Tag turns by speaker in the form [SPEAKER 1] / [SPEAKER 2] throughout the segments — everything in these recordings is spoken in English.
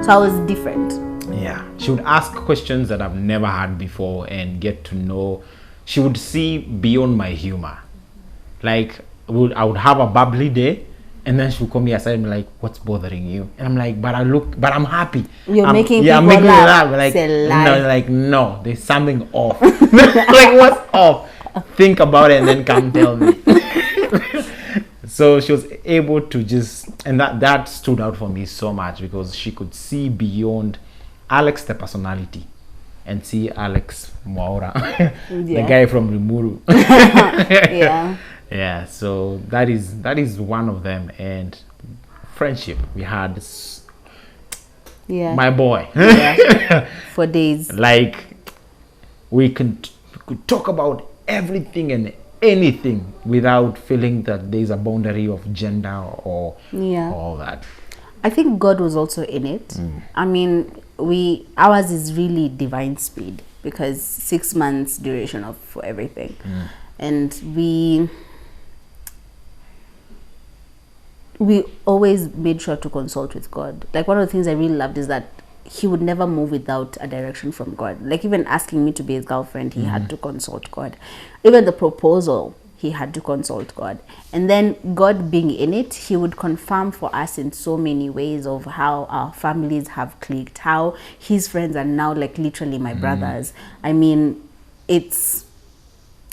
[SPEAKER 1] So I was different.
[SPEAKER 2] Yeah, she would ask questions that I've never had before and get to know. She would see beyond my humor. Like, I would have a bubbly day, and then she would call me aside and be like, "What's bothering you?" And I'm like, "But I'm happy.
[SPEAKER 1] You're making
[SPEAKER 2] I'm
[SPEAKER 1] people
[SPEAKER 2] making
[SPEAKER 1] laugh."
[SPEAKER 2] Like,
[SPEAKER 1] Say lie.
[SPEAKER 2] no, there's something off. Like, what's off? Think about it and then come tell me. So she was able to just, and that stood out for me so much because she could see beyond Alex, the personality, and see Alex Mwaura, the guy from Rimuru. Yeah. So that is one of them. And friendship, we had my boy.
[SPEAKER 1] For days.
[SPEAKER 2] Like, we could talk about everything and anything without feeling that there's a boundary of gender or all that.
[SPEAKER 1] I think God was also in it. I mean, ours is really divine speed because 6 months duration for everything. And we always made sure to consult with God. Like, one of the things I really loved is that he would never move without a direction from God. Like, even asking me to be his girlfriend, he had to consult God. Even the proposal, he had to consult God. And then God being in it, he would confirm for us in so many ways of how our families have clicked, how his friends are now like literally my brothers. I mean, it's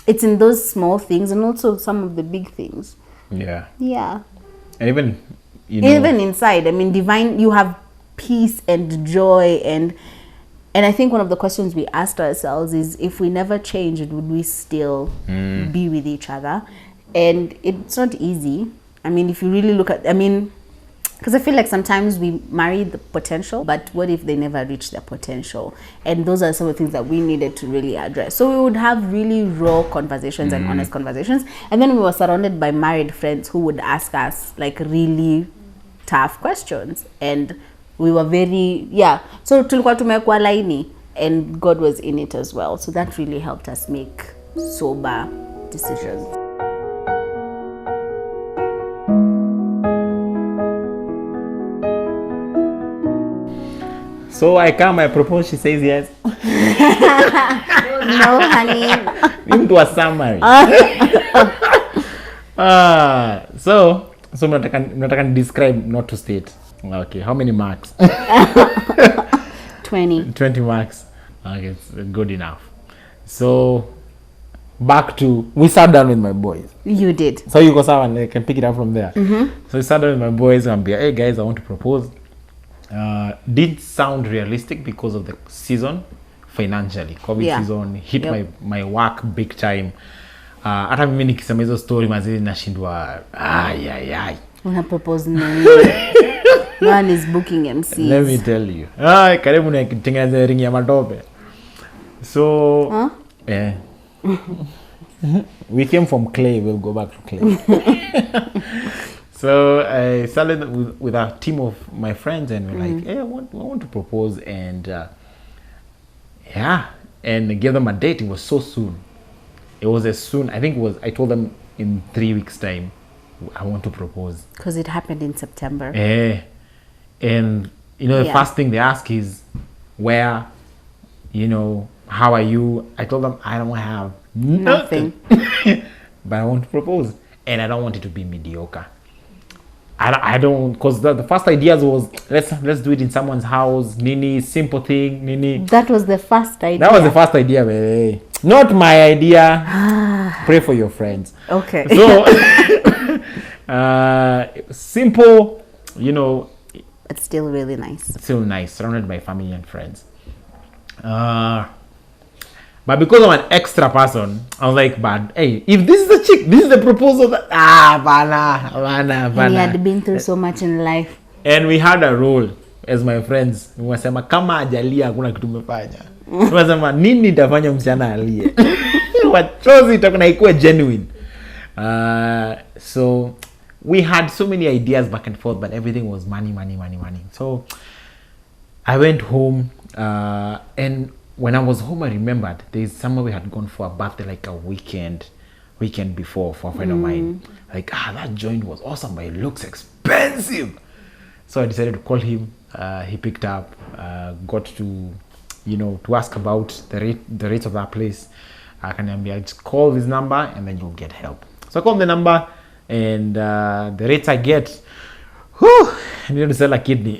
[SPEAKER 1] in those small things and also some of the big things.
[SPEAKER 2] Yeah.
[SPEAKER 1] And
[SPEAKER 2] even
[SPEAKER 1] even inside, I mean, divine, you have peace and joy, and I think one of the questions we asked ourselves is, if we never changed, would we still be with each other? And it's not easy. I mean, if you really look at, because I feel like sometimes we marry the potential, but what if they never reach their potential? And those are some of the things that we needed to really address. So we would have really raw conversations and honest conversations. And then we were surrounded by married friends who would ask us like really tough questions. And we were very, so tulikuwa tumekuwa laini, and God was in it as well. So that really helped us make sober decisions.
[SPEAKER 2] So I come, I propose, she says yes.
[SPEAKER 1] No, honey.
[SPEAKER 2] Into a summary. So mnataka describe, not to state. Okay, how many marks?
[SPEAKER 1] 20.
[SPEAKER 2] 20 marks. Okay, it's good enough. So back to, we sat down with my boys.
[SPEAKER 1] You did.
[SPEAKER 2] So you go someone, I can pick it up from there. So we sat down with my boys and be, hey guys, I want to propose. Did sound realistic because of the season financially. COVID season hit my work big time. Hata mimi nikisema hizo story mazili nashindwa
[SPEAKER 1] Una propose nini? Man is booking MCs.
[SPEAKER 2] Let me tell you. Karibu na kutengeneza ring ya matope. So we came from clay, we'll go back to clay. So I started with a team of my friends, and we're like, hey, I want to propose, and and give them a date. It was so soon. It was as soon, I think it was, I told them in 3 weeks time, I want to propose.
[SPEAKER 1] Because it happened in September.
[SPEAKER 2] And the first thing they ask is, where, how are you? I told them I don't have nothing. But I want to propose, and I don't want it to be mediocre. I don't, because the first ideas was, let's do it in someone's house, nini, simple thing, nini.
[SPEAKER 1] That was the first idea.
[SPEAKER 2] That was the first idea, baby. Not my idea. Pray for your friends.
[SPEAKER 1] Okay.
[SPEAKER 2] So simple,
[SPEAKER 1] It's still really nice.
[SPEAKER 2] Still nice, surrounded by family and friends. But because I'm an extra person, I was like, but hey, if this is the chick, this is the proposal that, bana.
[SPEAKER 1] And he had been through so much in life.
[SPEAKER 2] And we had a role as my friends. We wasema kama ajalia hakuna kitu umefanya. We wasema nini tafanya msichana alie. Wachozi itakuna ikuwe genuine. So we had so many ideas back and forth, but everything was money. So I went home, and when I was home, I remembered there's somewhere we had gone for a birthday, like a weekend before, for a friend of mine. Like, that joint was awesome, but it looks expensive. So I decided to call him. He picked up, got to, to ask about the rates of that place. Akaniambia, just call this number and then you'll get help. So I called the number, and the rates I get, I need to sell a kidney.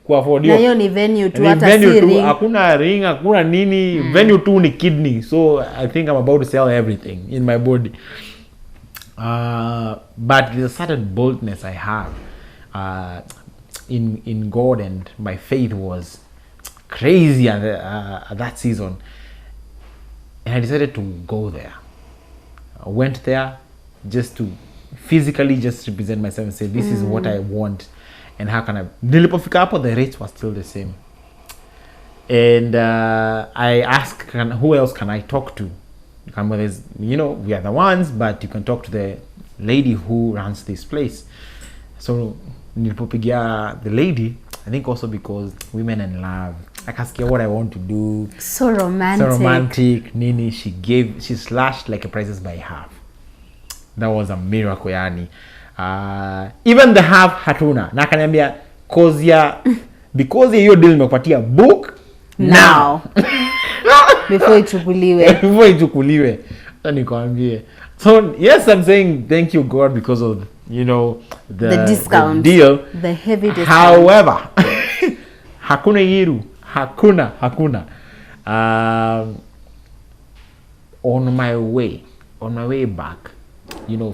[SPEAKER 1] Na hiyo ni venue tu,
[SPEAKER 2] hata si ring. Hakuna ring, hakuna nini. Venue tu ni kidney. So I think I'm about to sell everything in my body. But there's a certain boldness I have in God, and my faith was crazy at that season. And I decided to go there. I went there just to physically just represent myself and say, this is what I want. And how can I... Nilipofika hapo, the rates were still the same. And I asked, who else can I talk to? We are the ones, but you can talk to the lady who runs this place. So nilipopigia the lady, I think also because women in love, I asked her what I want to do.
[SPEAKER 1] So romantic.
[SPEAKER 2] Nini, she slashed like a prices by half. That was a miracle, yani. Even the half hatuna. Na akaniambia, because ya hiyo deal nimekupatia book now.
[SPEAKER 1] Before
[SPEAKER 2] ichukuliwe. So nikwambie. So yes, I'm saying thank you God because of the
[SPEAKER 1] discount,
[SPEAKER 2] the deal,
[SPEAKER 1] the heavy discount.
[SPEAKER 2] However, hakuna yiru, hakuna. On my way back,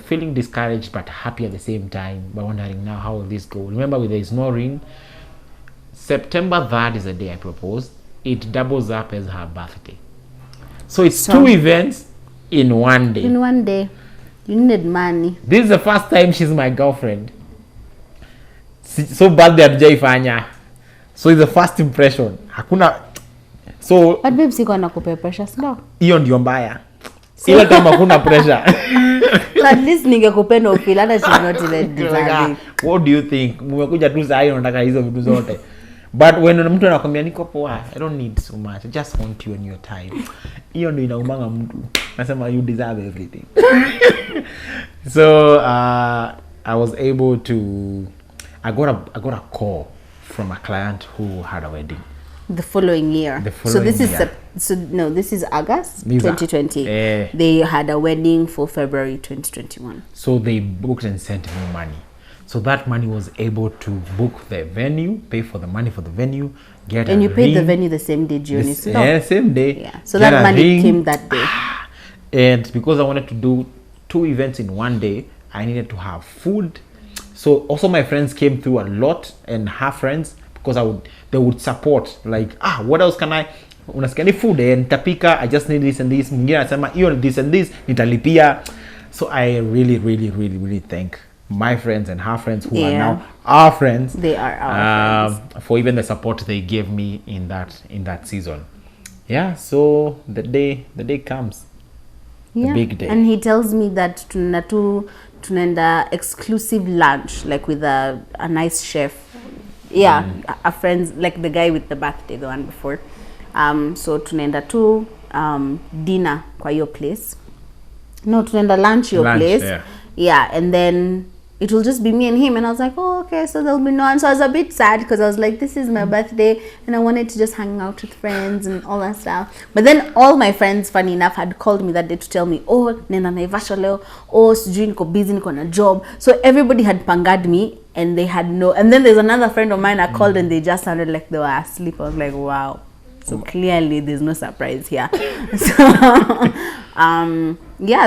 [SPEAKER 2] feeling discouraged but happy at the same time, but wondering now how will this go. Remember, there is no ring. September 3rd is the day I proposed. It doubles up as her birthday. So it's two events in one day.
[SPEAKER 1] You need money.
[SPEAKER 2] This is the first time she's my girlfriend. So birthday hatujaifanya. So it's the first impression. Hakuna. So
[SPEAKER 1] but babe, siko nakupa pressure sio?
[SPEAKER 2] Hiyo ndio mbaya. Ile kama hakuna pressure.
[SPEAKER 1] So at least ningekupenda ufeel hata she's not even deserving.
[SPEAKER 2] What do you think? Mmekuja tu saa hiyo unataka hizo vitu zote. But when mtu anakuambia niko poa, I don't need so much. I just want you and your time. Hiyo ndio inaumanga mtu. Nasema you deserve everything. So I was able to I got a call from a client who had a wedding
[SPEAKER 1] the following year. This is August 2020. They had a wedding for February 2021.
[SPEAKER 2] So they booked and sent me money. So that money was able to book the venue, pay for the money for the venue, get
[SPEAKER 1] and
[SPEAKER 2] a
[SPEAKER 1] you paid
[SPEAKER 2] ring.
[SPEAKER 1] the venue the same day, June.
[SPEAKER 2] Same day.
[SPEAKER 1] Yeah. So that money came that day.
[SPEAKER 2] And because I wanted to do 2 events in one day, I needed to have food. So also my friends came through a lot, and her friends, because they would support, like, what else can I, unasikia ni food nitapika, I just need this and this. Mwingine anasema hiyo this and this nitalipia. So I really thank my friends and her friends who are now our friends.
[SPEAKER 1] They are our friends.
[SPEAKER 2] For even the support they gave me in that season. Yeah, so the day comes. The big day.
[SPEAKER 1] And he tells me that tunaenda exclusive lunch, like with a nice chef. Yeah, a friends, like the guy with the birthday, the one before. So tunaenda to dinner kwa your place. No, tunaenda lunch your place. Yeah, and then it will just be me and him, and I was like, oh, okay, so there'll be no one. So I was a bit sad because I was like, this is my birthday and I wanted to just hang out with friends and all that stuff. But then all my friends, funny enough, had called me that day to tell me, oh, nenda Naivasha leo, oh, sijui niko busy, niko na job. So everybody had pangad me, and they had no. And then there's another friend of mine I called, and they just sounded like they were asleep. I was like, wow. So clearly there's no surprise here.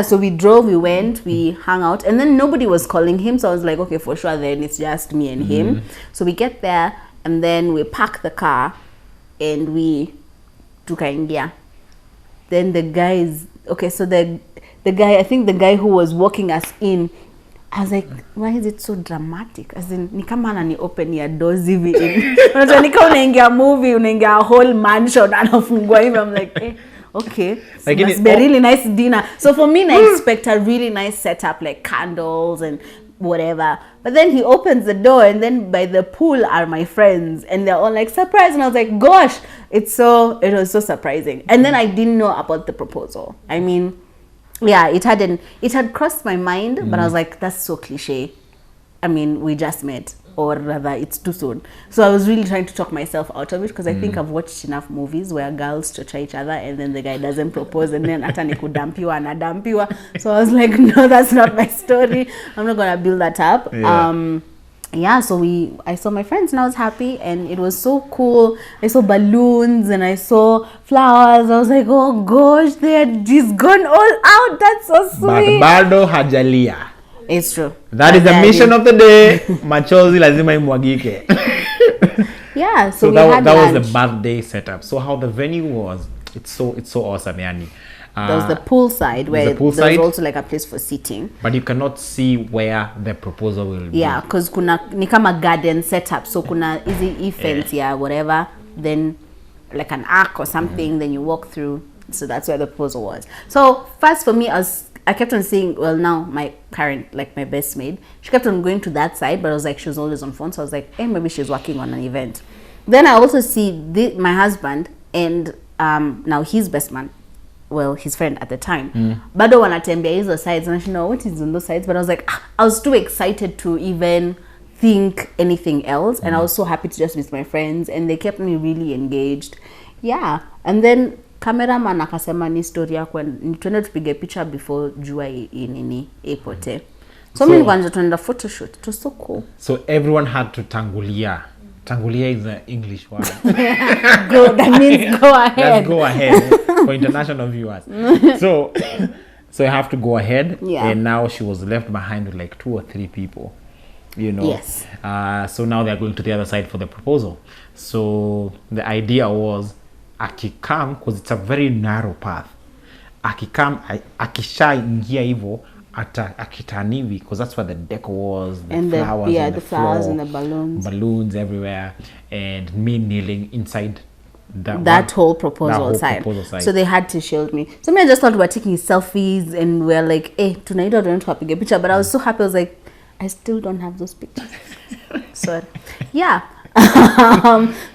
[SPEAKER 1] So we drove, we went, we hung out, and then nobody was calling him. So I was like, okay, for sure then it's just me and him. So we get there, and then we park the car, and we tukaingia. Then the guys, okay, so the guy, I think the guy who was walking us in, I was like, why is it so dramatic? As in, ni kama anani open your doors hivi. Unajua nika unaingia movie, unaingia a whole mansion, anafungua hivi. I'm like, okay. So like, must be a really nice dinner. So for me, I expect a really nice setup, like candles and whatever. But then he opens the door, and then by the pool are my friends, and they're all like, surprise. And I was like, gosh, it was so surprising. And then I didn't know about the proposal. I mean, yeah, it had crossed my mind, but I was like, that's so cliche. I mean, we just met. or rather it's too soon. So I was really trying to talk myself out of it, because I think I've watched enough movies where girls torture each other and then the guy doesn't propose, and then hata nikudampiwa anadampiwa. So I was like, no, that's not my story. I'm not gonna build that up. So I saw my friends and I was happy, and it was so cool. I saw balloons and I saw flowers. I was like, oh gosh, she's gone all out. That's so sweet.
[SPEAKER 2] But bado hajalia.
[SPEAKER 1] It's true.
[SPEAKER 2] That is the mission of the day. Machozi lazima imwagike.
[SPEAKER 1] Yeah, so
[SPEAKER 2] that was the birthday setup. So how the venue was, it's so awesome, yani.
[SPEAKER 1] There was the pool side where there was also like a place for seating.
[SPEAKER 2] But you cannot see where the proposal will be.
[SPEAKER 1] Yeah, because kuna ni kama garden setup. So kuna easy fence, whatever. Then like an arc or something, then you walk through. So that's where the proposal was. So first for me, I kept on seeing, well, now my current, like my best maid, she kept on going to that side, but I was like, she was always on phone. So I was like, hey, maybe she's working on an event. Then I also see my husband and now his best man, well, his friend at the time, bado wanatembea hizo sides, and I know what is on those sides, but I was like, I was too excited to even think anything else, and I was so happy to just meet my friends, and they kept me really engaged. Yeah, and then cameraman akasema ni story yako, twende tupige picha before jua inini ipote. So mimi nilikuwa tunaenda photo shoot. It was so cool.
[SPEAKER 2] So everyone had to tangulia. Tangulia is an English word.
[SPEAKER 1] That means go ahead.
[SPEAKER 2] Let's go ahead for international viewers. So you have to go ahead.
[SPEAKER 1] Yeah.
[SPEAKER 2] And now she was left behind with like 2 or 3 people. You know.
[SPEAKER 1] Yes.
[SPEAKER 2] So now they're going to the other side for the proposal. So the idea was, akikam, because it's a very narrow path. Akikam, akishaingia hivyo, akitanivi, because that's where the decor was, the
[SPEAKER 1] and
[SPEAKER 2] flowers,
[SPEAKER 1] the flowers and the
[SPEAKER 2] balloons everywhere, and me kneeling inside
[SPEAKER 1] that whole proposal side. So they had to shield me. So me, I just thought we were taking selfies and we're like, hey, tonight I don't have to get a picture. But I was so happy. I was like, I still don't have those pictures. So yeah.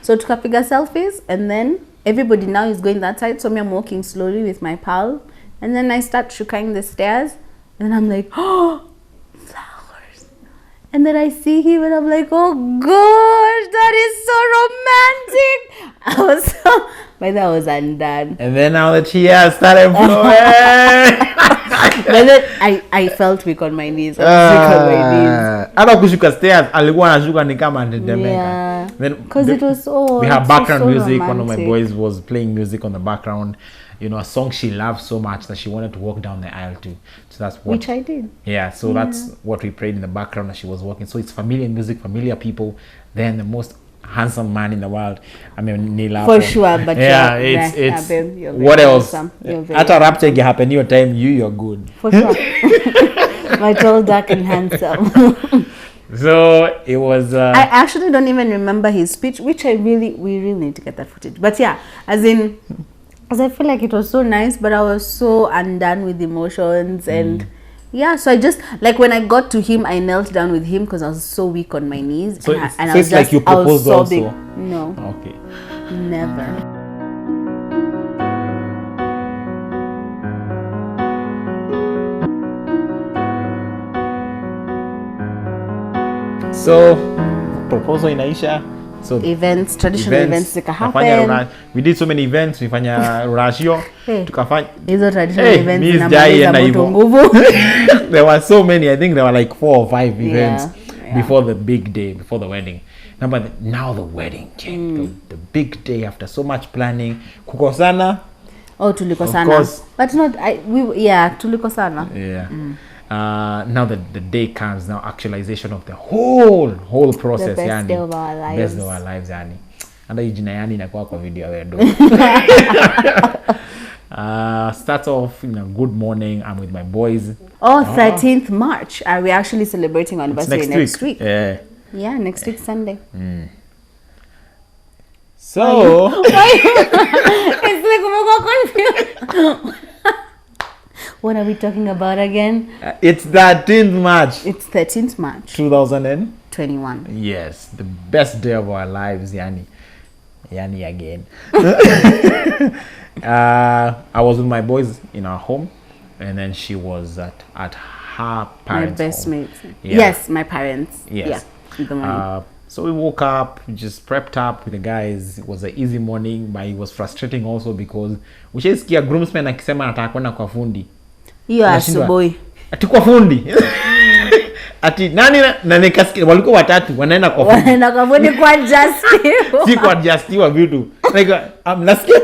[SPEAKER 1] So tukapiga selfies, and then everybody now is going that side. So me, I'm walking slowly with my pal, and then I start shukaing the stairs. And then I'm like, oh, flowers. And then I see him and I'm like, oh gosh, that is so romantic. I was so, by that I was undone.
[SPEAKER 2] And then now the tears started flowing.
[SPEAKER 1] But then I felt weak on my knees. I was weak on my knees.
[SPEAKER 2] Hata kushuka stairs, alikuwa anashuka ni kama anatetemeka.
[SPEAKER 1] Yeah. Because it was so,
[SPEAKER 2] we have background
[SPEAKER 1] so
[SPEAKER 2] music.
[SPEAKER 1] romantic.
[SPEAKER 2] One of my boys was playing music on the background. You know, a song she loved so much that she wanted to walk down the aisle to. So that's what.
[SPEAKER 1] Which I did.
[SPEAKER 2] Yeah, so that's what we played in the background as she was walking. So it's familiar music, familiar people. Then the most handsome man in the world. I mean, Nila.
[SPEAKER 1] For sure, but
[SPEAKER 2] yeah, it's babe, what else? After rapture happen your time, you're good.
[SPEAKER 1] For sure. My tall, dark, and handsome.
[SPEAKER 2] So it was.
[SPEAKER 1] I actually don't even remember his speech, which we really need to get that footage. But yeah, as I feel like it was so nice, but I was so undone with emotions, and yeah, so I just, like, when I got to him, I knelt down with him because I was so weak on my knees.
[SPEAKER 2] So,
[SPEAKER 1] and I
[SPEAKER 2] it's
[SPEAKER 1] was
[SPEAKER 2] like you proposed also?
[SPEAKER 1] No.
[SPEAKER 2] Okay.
[SPEAKER 1] Never.
[SPEAKER 2] So, proposal inaisha. So
[SPEAKER 1] events, traditional events zika happen.
[SPEAKER 2] We did so many events. We fanya rurashio. Tukafanya
[SPEAKER 1] hizo traditional events
[SPEAKER 2] zinamaliza moto nguvu. There were so many. I think there were like 4 or 5 events before the big day, before the wedding. Now the wedding came. The big day after so much planning. Kukosana.
[SPEAKER 1] Oh, tulikosana. But not tulikosana.
[SPEAKER 2] Yeah. Now that the day comes, now actualization of the whole process.
[SPEAKER 1] The best day of our lives.
[SPEAKER 2] Best day of our lives, yani. And the jina yani inakuwa kwa video wewe do. Starts off in a good morning. I'm with my boys.
[SPEAKER 1] 13th March. Are we actually celebrating our anniversary next week?
[SPEAKER 2] Yeah,
[SPEAKER 1] next week Sunday.
[SPEAKER 2] So
[SPEAKER 1] it's like I'm confused. What are we talking about again?
[SPEAKER 2] It's 13th March.
[SPEAKER 1] It's 13th March.
[SPEAKER 2] 2021. Yes, the best day of our lives, Yani again. I was with my boys in our home, and then she was at her parents'
[SPEAKER 1] my best
[SPEAKER 2] home.
[SPEAKER 1] mates. Yeah. Yes, my parents.
[SPEAKER 2] Yes.
[SPEAKER 1] Yeah. the morning.
[SPEAKER 2] So we woke up, just prepped up with the guys. It was an easy morning, but it was frustrating also because ushaisikia groomsmen akisema anataka kwenda kwa fundi.
[SPEAKER 1] Hiyo asubuhi.
[SPEAKER 2] Ati kwa fundi. Ati nani na nikasikia walikuwa watatu wanaenda kwa fundi.
[SPEAKER 1] Wanaenda kwa fundi kwa adjustiwa.
[SPEAKER 2] Si kwa adjustiwa vitu. Like nasikia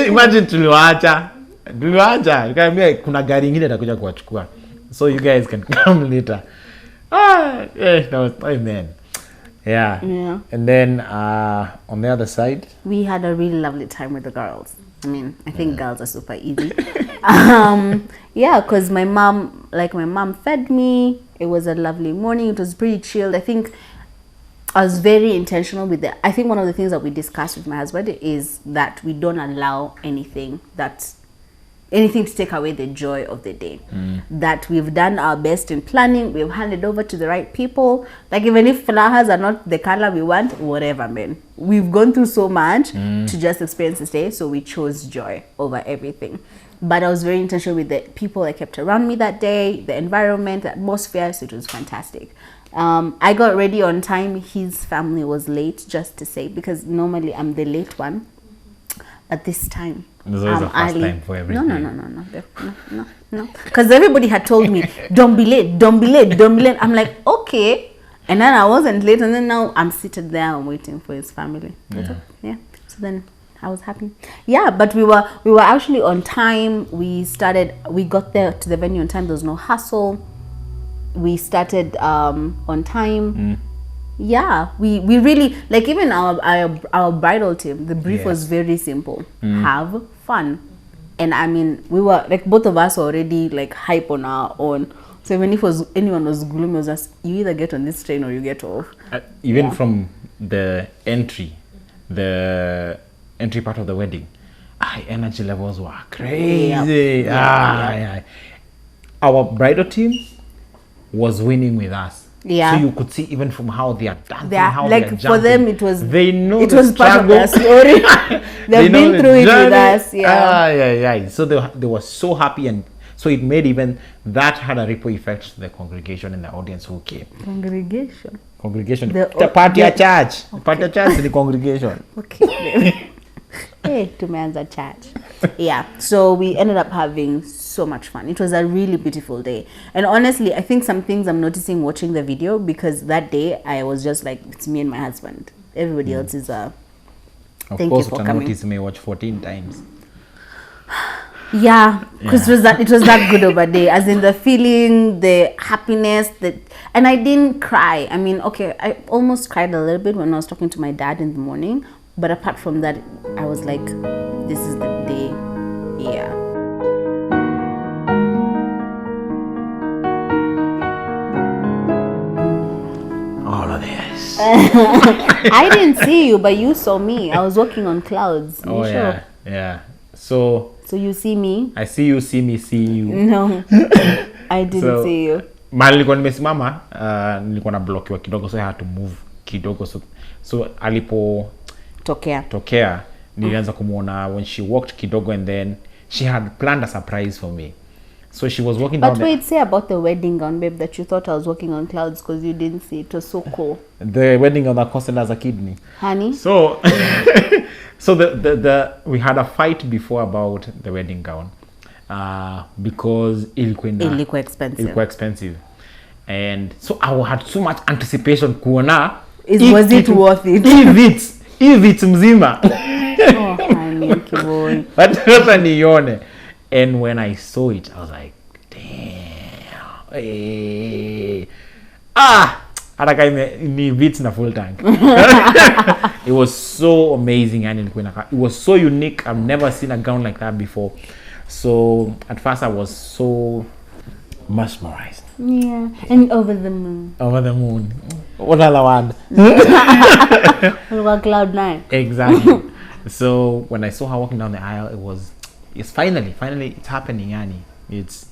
[SPEAKER 2] imagine tuliwaacha. Nikamwambia kuna gari nyingine itakuja kuwachukua. So you guys can come later. That was man. Yeah. And then on the other side,
[SPEAKER 1] we had a really lovely time with the girls. I mean, I think girls are super easy. Yeah, because my mom fed me. It was a lovely morning. It was pretty chilled. I think I was very intentional with that. I think one of the things that we discussed with my husband is that we don't allow anything to take away the joy of the day. That we've done our best in planning, we've handed over to the right people. Like even if flowers are not the color we want, whatever, man. We've gone through so much to just experience this day, so we chose joy over everything. But I was very intentional with the people I kept around me that day, the environment, the atmosphere, so it was fantastic. I got ready on time. His family was late, just to say, because normally I'm the late one. At this time,
[SPEAKER 2] there's always a fast time for everything.
[SPEAKER 1] No. Because everybody had told me, don't be late. I'm like, okay. And then I wasn't late, and then now I'm seated there and waiting for his family. Yeah. So then I was happy. Yeah, but we were actually on time. We got there to the venue on time. There was no hassle. We started on time. Yeah, we really, like, even our bridal team, the brief was very simple. Have fun. And I mean, we were like, both of us were already like hype on our own. So even if anyone was gloomy, it was just, you either get on this train or you get off.
[SPEAKER 2] Even from the entry part of the wedding, energy levels were crazy. Our bridal team was winning with us.
[SPEAKER 1] Yeah.
[SPEAKER 2] So you could see even from how they are dancing, how
[SPEAKER 1] like
[SPEAKER 2] they are jumping.
[SPEAKER 1] for them, it was
[SPEAKER 2] the
[SPEAKER 1] part of their story. They've been through it with us.
[SPEAKER 2] Yeah. So they were so happy, and so it made even that had a ripple effect to the congregation and the audience who came. Congregation. The party at church. Okay. Party at church is the congregation.
[SPEAKER 1] Okay. Hey, tumeanza church. Yeah, so we ended up having so much fun. It was a really beautiful day. And honestly, I think some things I'm noticing watching the video, because that day I was just like, it's me and my husband. Everybody else is thank you for coming.
[SPEAKER 2] Notice may watch 14 times.
[SPEAKER 1] Yeah, because it was that good of a day. As in the feeling, the happiness, and I didn't cry. I mean, okay, I almost cried a little bit when I was talking to my dad in the morning. But apart from that, I was like, this is the day. Yeah.
[SPEAKER 2] All of this.
[SPEAKER 1] I didn't see you, but you saw me. I was walking on clouds.
[SPEAKER 2] Oh,
[SPEAKER 1] sure?
[SPEAKER 2] Yeah. So
[SPEAKER 1] you see me?
[SPEAKER 2] I see you, see me, see you.
[SPEAKER 1] No. I didn't see you.
[SPEAKER 2] Mahali nilikuwa nimesimama, nilikuwa na blockiwa kidogo, so I had to move kidogo. So alipo tokea nilianza kumuona when she walked kidogo, and then she had planned a surprise for me. So she was walking down.
[SPEAKER 1] But wait, say about the wedding gown, babe, that you thought I was walking on clouds because you didn't see it. It was so cool.
[SPEAKER 2] The wedding gown that costed us a kidney.
[SPEAKER 1] Honey?
[SPEAKER 2] So so we had a fight before about the wedding gown. Because ilikuwa expensive. And so I had so much anticipation kuona
[SPEAKER 1] was it worth it?
[SPEAKER 2] If it's mzima.
[SPEAKER 1] Oh, honey, boy.
[SPEAKER 2] Hata nione. And when I saw it, I was like, damn. Hey. Hata kama ni beats na full tank. It was so amazing, and it was so unique. I've never seen a gown like that before. So at first I was so mesmerized.
[SPEAKER 1] Yeah, and over the moon.
[SPEAKER 2] What other one?
[SPEAKER 1] Cloud 9.
[SPEAKER 2] Exactly. So when I saw her walking down the aisle, it's finally it's happening, Yani. It's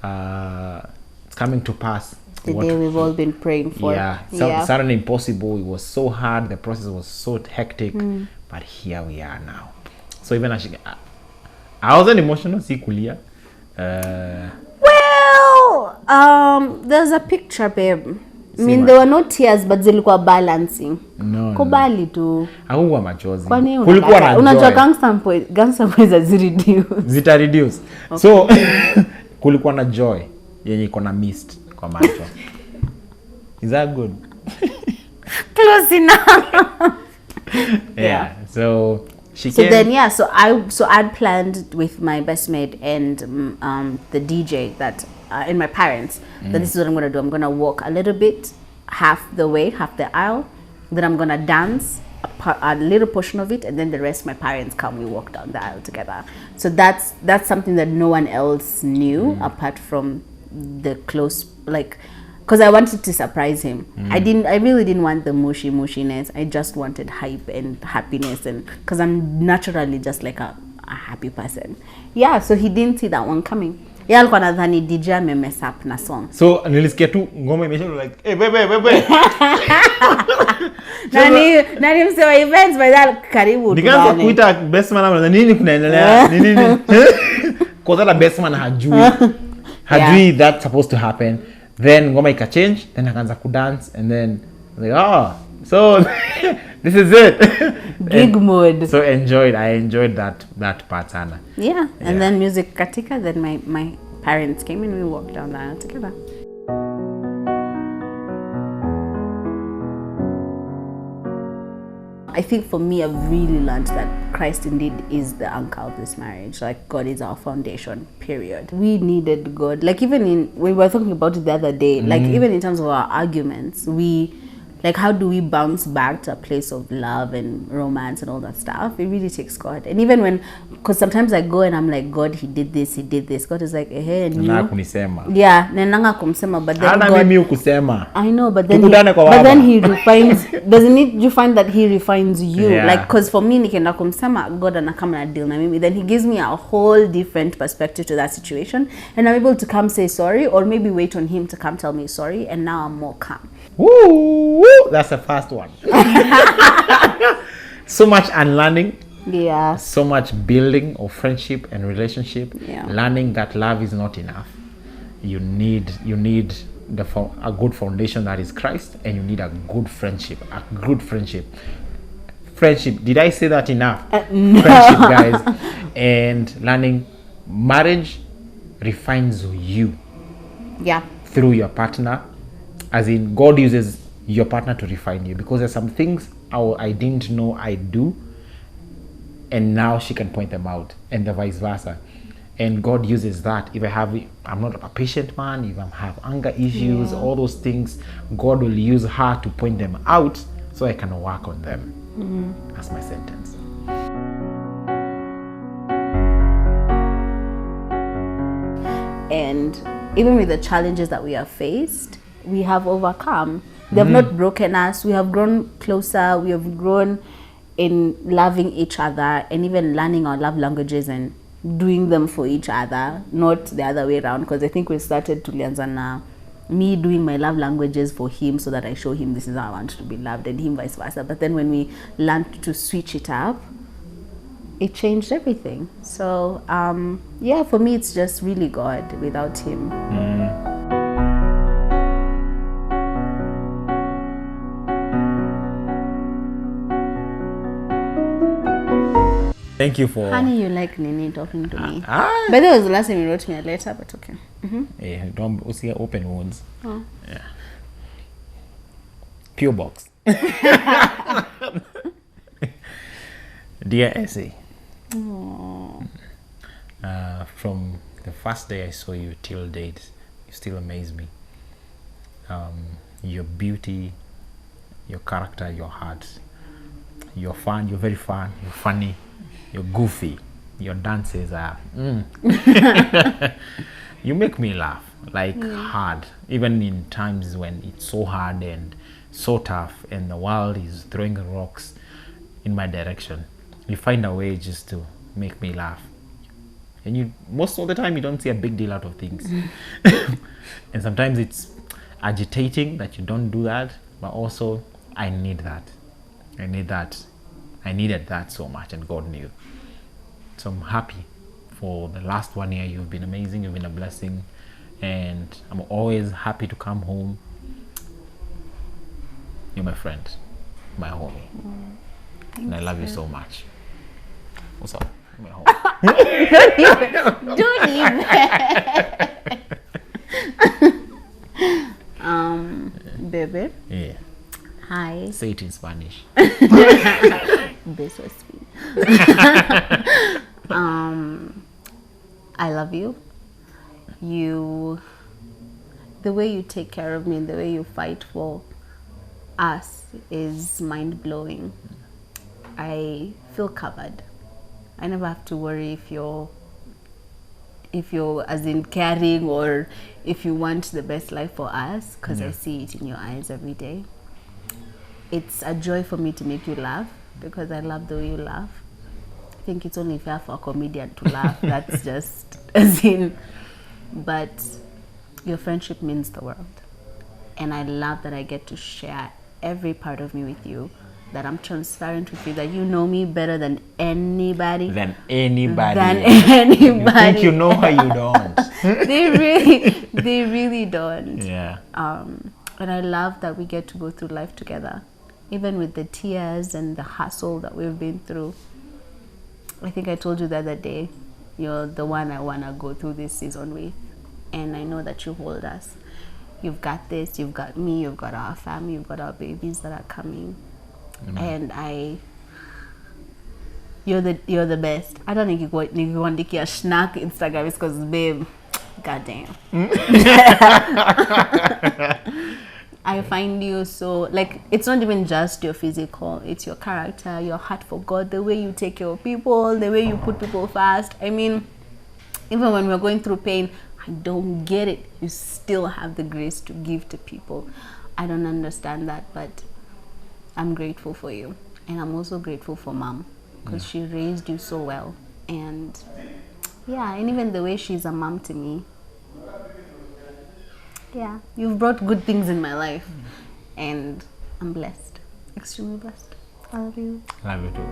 [SPEAKER 2] coming to pass.
[SPEAKER 1] The day we've all been praying for.
[SPEAKER 2] Yeah. It sounded impossible. It was so hard. The process was so hectic. But here we are now. So even as I wasn't emotional, see kulia.
[SPEAKER 1] Well, There's a picture, babe. I
[SPEAKER 2] See
[SPEAKER 1] mean,
[SPEAKER 2] what?
[SPEAKER 1] there were no tears, but zilikuwa balancing.
[SPEAKER 2] No.
[SPEAKER 1] Kubali tu.
[SPEAKER 2] Hakuwa machozi.
[SPEAKER 1] Kwani
[SPEAKER 2] Kulikuwa na
[SPEAKER 1] unajua
[SPEAKER 2] joy.
[SPEAKER 1] gangster boys reduce.
[SPEAKER 2] Zita reduce. Okay. So kulikuwa na joy yenye iko na mist kwa macho. Is that good?
[SPEAKER 1] Close enough.
[SPEAKER 2] Yeah. So
[SPEAKER 1] so then I'd planned with my best mate and the DJ that and my parents that this is what I'm gonna do. I'm gonna walk a little bit, half the aisle, then I'm gonna dance a little portion of it, and then the rest my parents come, we walk down the aisle together. So that's something that no one else knew apart from the close, like, because I wanted to surprise him. I really didn't want the mushiness. I just wanted hype and happiness, and because I'm naturally just like a happy person. Yeah, so he didn't see that one coming. Yeah, alikuwa nadhani DJ mess up na song.
[SPEAKER 2] So nilisikia tu ngoma imesha like, hey bebe.
[SPEAKER 1] Nani msewa events by that karibu.
[SPEAKER 2] Nikaanza kuita best man na nini kunaendelea? Nini? Kwa sababu best man hajui that's supposed to happen. Then ngoma ika change, then akaanza ku dance, and then like, so this is it.
[SPEAKER 1] Gig mode.
[SPEAKER 2] So I enjoyed that part sana.
[SPEAKER 1] Yeah, and then music katika, then my parents came and we walked down the aisle together. I think for me, I've really learned that Christ indeed is the anchor of this marriage. Like, God is our foundation, period. We needed God. Like, even when we were talking about it the other day, like, even in terms of our arguments, like, how do we bounce back to a place of love and romance and all that stuff? It really takes God. And even because sometimes I go and I'm like, God, he did this. God is like, hey, and you. Yeah, nenanga kumsema, but then God. I know, but then he refines. Doesn't it? You find that he refines you, like, because for me, nikenda kumsema, God anakama na deal na mimi. Then he gives me a whole different perspective to that situation, and I'm able to come say sorry, or maybe wait on him to come tell me sorry, and now I'm more calm.
[SPEAKER 2] Woo! That's the first one. So much unlearning.
[SPEAKER 1] Yeah.
[SPEAKER 2] So much building of friendship and relationship.
[SPEAKER 1] Yeah.
[SPEAKER 2] Learning that love is not enough. You need a good foundation that is Christ, and you need a good friendship. Friendship. Did I say that enough?
[SPEAKER 1] No.
[SPEAKER 2] Friendship, guys. And learning marriage refines you.
[SPEAKER 1] Yeah.
[SPEAKER 2] Through your partner. As in, God uses your partner to refine you, because there's some things I didn't know I do, and now she can point them out, and the vice versa. And God uses that. If I'm not a patient man, if I have anger issues, all those things, God will use her to point them out so I can work on them. That's my sentence.
[SPEAKER 1] And even with the challenges that we have faced, we have overcome. They have not broken us. We have grown closer. We have grown in loving each other and even learning our love languages and doing them for each other, not the other way around. Because I think we started tulianza na me doing my love languages for him so that I show him this is how I want to be loved, and him vice versa. But then when we learned to switch it up, it changed everything. So yeah, for me it's just really God. Without him.
[SPEAKER 2] Thank you for...
[SPEAKER 1] Honey, you like Nini talking to me. But that was the last time you wrote me a letter, but okay.
[SPEAKER 2] Yeah, don't see open wounds.
[SPEAKER 1] Oh.
[SPEAKER 2] Yeah. Pure box. Dear Essie. From the first day I saw you till date, you still amaze me. Your beauty, your character, your heart. You're fun, you're very fun, you're funny. You're goofy. Your dances are you make me laugh like hard, even in times when it's so hard and so tough and the world is throwing rocks in my direction. You find a way just to make me laugh, and you most of the time you don't see a big deal out of things. And sometimes it's agitating that you don't do that, but also I needed that so much, and God knew. So I'm happy for the last 1 year. You've been amazing. You've been a blessing. and I'm always happy to come home. You're my friend, my homie, and I love you so much. What's up? My homie.
[SPEAKER 1] Don't even. Baby.
[SPEAKER 2] Yeah.
[SPEAKER 1] Hi.
[SPEAKER 2] Say it in Spanish.
[SPEAKER 1] This was sweet. I love you. The way you take care of me and the way you fight for us is mind-blowing. I feel covered. I never have to worry if you're as in caring or if you want the best life for us, because I see it in your eyes every day. It's a joy for me to make you laugh because I love the way you laugh. I think it's only fair for a comedian to laugh. That's just as in, but your friendship means the world. And I love that I get to share every part of me with you, that I'm transparent with you, that you know me better than anybody.
[SPEAKER 2] Than anybody.
[SPEAKER 1] You
[SPEAKER 2] think you know her, you don't.
[SPEAKER 1] They really don't.
[SPEAKER 2] Yeah.
[SPEAKER 1] And I love that we get to go through life together, even with the tears and the hustle that we've been through. I think I told you the other day, you're the one I want to go through this season with. And I know that you hold us. You've got this, you've got me, you've got our family, you've got our babies that are coming. And you're the best. I don't think you want to a snack Instagram because babe, goddamn. I find you so, like, it's not even just your physical, it's your character, your heart for God, the way you take care of people, the way you put people first. I mean, even when we're going through pain, I don't get it. You still have the grace to give to people. I don't understand that, but I'm grateful for you. And I'm also grateful for Mom, because she raised you so well. And yeah, and even the way she's a mom to me. Yeah, you've brought good things in my life. And I'm blessed. Extremely blessed. I love you.
[SPEAKER 2] Love you too.